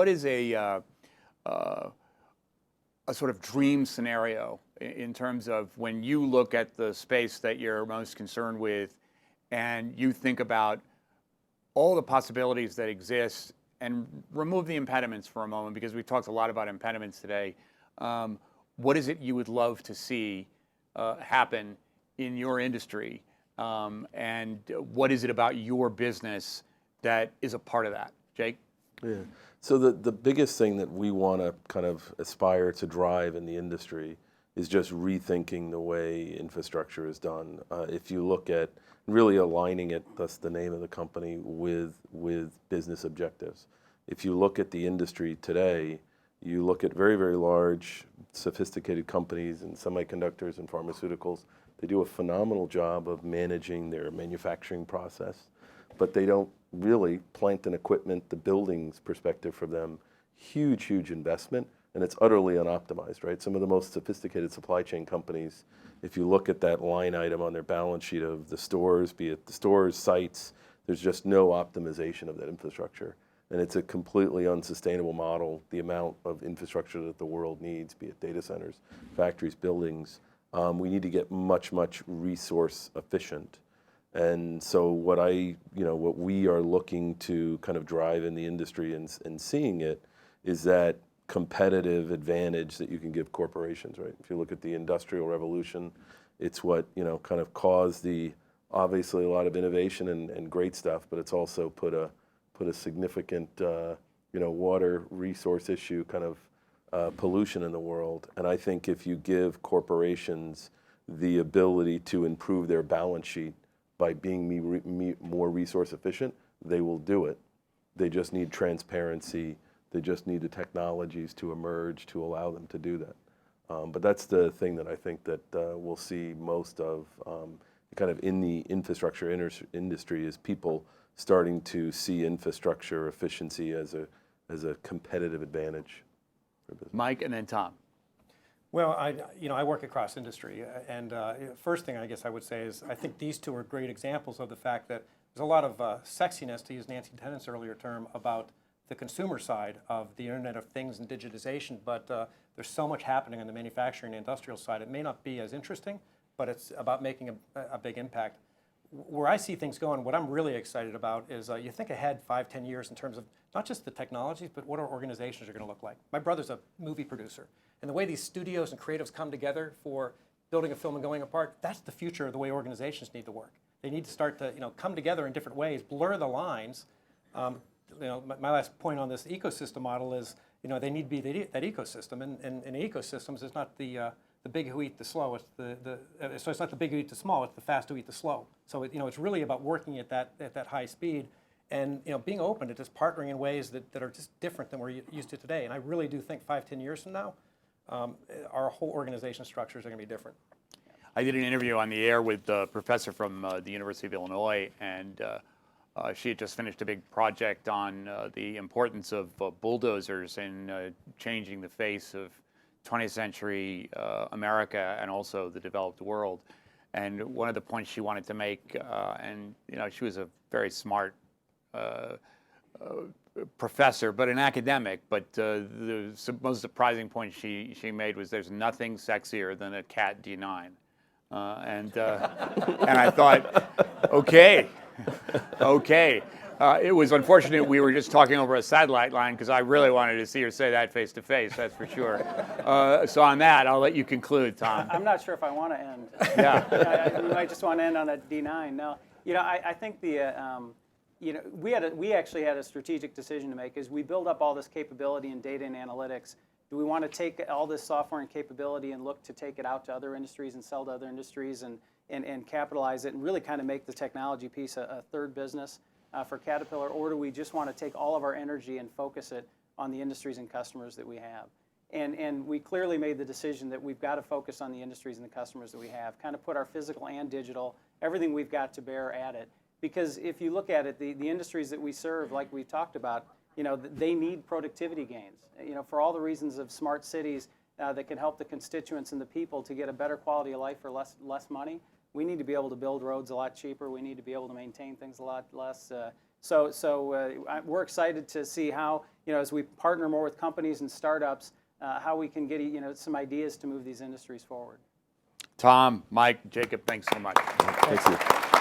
what is a sort of dream scenario in terms of when you look at the space that you're most concerned with and you think about all the possibilities that exist and remove the impediments for a moment, because we've talked a lot about impediments today. What is it you would love to see happen in your industry? And what is it about your business that is a part of that? Jake? Yeah. So the biggest thing that we want to kind of aspire to drive in the industry is just rethinking the way infrastructure is done. If you look at really aligning it, that's the name of the company, with business objectives. If you look at the industry today, you look at very, very large, sophisticated companies in semiconductors and pharmaceuticals. They do a phenomenal job of managing their manufacturing process, but they don't really, plant and equipment, the buildings perspective for them, huge, huge investment, and it's utterly unoptimized, right? Some of the most sophisticated supply chain companies, if you look at that line item on their balance sheet of the stores, be it the stores, sites, there's just no optimization of that infrastructure. And it's a completely unsustainable model, the amount of infrastructure that the world needs, be it data centers, factories, buildings. We need to get much, much resource efficient. And so what we are looking to kind of drive in the industry and seeing it is that competitive advantage that you can give corporations, right? If you look at the Industrial Revolution, it's what, kind of caused obviously a lot of innovation and great stuff, but it's also put a significant, water resource issue, kind of pollution in the world. And I think if you give corporations the ability to improve their balance sheet by being more resource efficient, they will do it. They just need transparency. They just need the technologies to emerge to allow them to do that. But that's the thing that I think that we'll see most of kind of in the infrastructure industry is people starting to see infrastructure efficiency as a competitive advantage for business. Mike, and then Tom. Well, I work across industry, and first thing I guess I would say is I think these two are great examples of the fact that there's a lot of sexiness, to use Nancy Tennant's earlier term, about the consumer side of the Internet of Things and digitization, but there's so much happening on the manufacturing and industrial side. It may not be as interesting, but it's about making a big impact. Where I see things going, what I'm really excited about is you think ahead 5, 10 years in terms of not just the technologies, but what our organizations are going to look like. My brother's a movie producer, and the way these studios and creatives come together for building a film and going apart, that's the future of the way organizations need to work. They need to start to come together in different ways, blur the lines. My last point on this ecosystem model is they need to be that ecosystem, and in ecosystems, it's not the big who eat the slow. So it's not the big who eat the small. It's the fast who eat the slow. So it's really about working at that high speed, and being open to just partnering in ways that are just different than we're used to today. And I really do think 5, 10 years from now, our whole organization structures are going to be different. I did an interview on the air with a professor from the University of Illinois, and she had just finished a big project on the importance of bulldozers in changing the face of 20th century America and also the developed world. And one of the points she wanted to make, and she was a very smart professor, but an academic, but the most surprising point she made was there's nothing sexier than a cat D9. And I thought, okay. It was unfortunate we were just talking over a satellite line because I really wanted to see her say that face to face, that's for sure. So on that, I'll let you conclude, Tom. I'm not sure if I want to end. Yeah. You might just want to end on that D9. No, I think we actually had a strategic decision to make as we build up all this capability in data and analytics. Do we want to take all this software and capability and look to take it out to other industries and sell to other industries and capitalize it and really kind of make the technology piece a third business for Caterpillar, or do we just want to take all of our energy and focus it on the industries and customers that we have? And we clearly made the decision that we've got to focus on the industries and the customers that we have, kind of put our physical and digital, everything we've got to bear at it. Because if you look at it, the industries that we serve, like we talked about, they need productivity gains. For all the reasons of smart cities that can help the constituents and the people to get a better quality of life for less money, we need to be able to build roads a lot cheaper. We need to be able to maintain things a lot less. So we're excited to see how, as we partner more with companies and startups, how we can get, some ideas to move these industries forward. Tom, Mike, Jacob, thanks so much. Thank you.